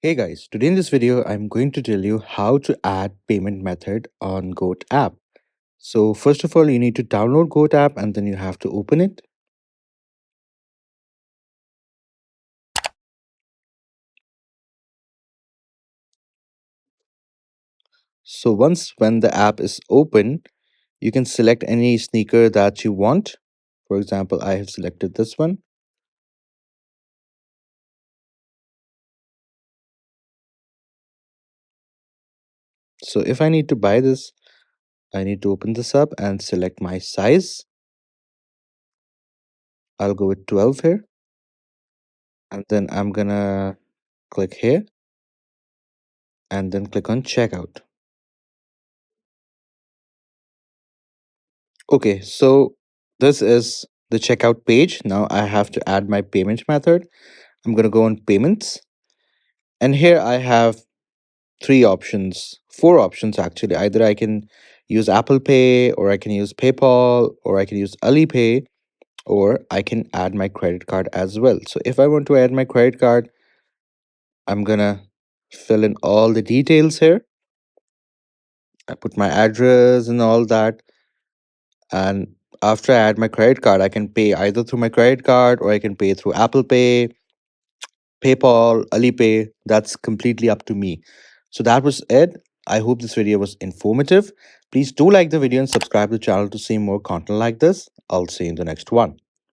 Hey guys, today in this video, I'm going to tell you how to add payment method on Goat app. So first of all, you need to download Goat app and then you have to open it. So once when the app is open, you can select any sneaker that you want. For example, I have selected this one. So if I need to buy this, I need to open this up and select my size. I'll go with 12 here and then I'm gonna click here and then click on checkout. Okay, so this is the checkout page. Now I have to add my payment method. I'm going to go on payments. And here I have three options, four options actually. Either I can use Apple Pay, or I can use PayPal, or I can use Alipay, or I can add my credit card as well. So if I want to add my credit card, I'm going to fill in all the details here. I put my address and all that. And after I add my credit card, I can pay either through my credit card or I can pay through Apple Pay, PayPal, Alipay. That's completely up to me. So that was it. I hope this video was informative. Please do like the video and subscribe to the channel to see more content like this. I'll see you in the next one.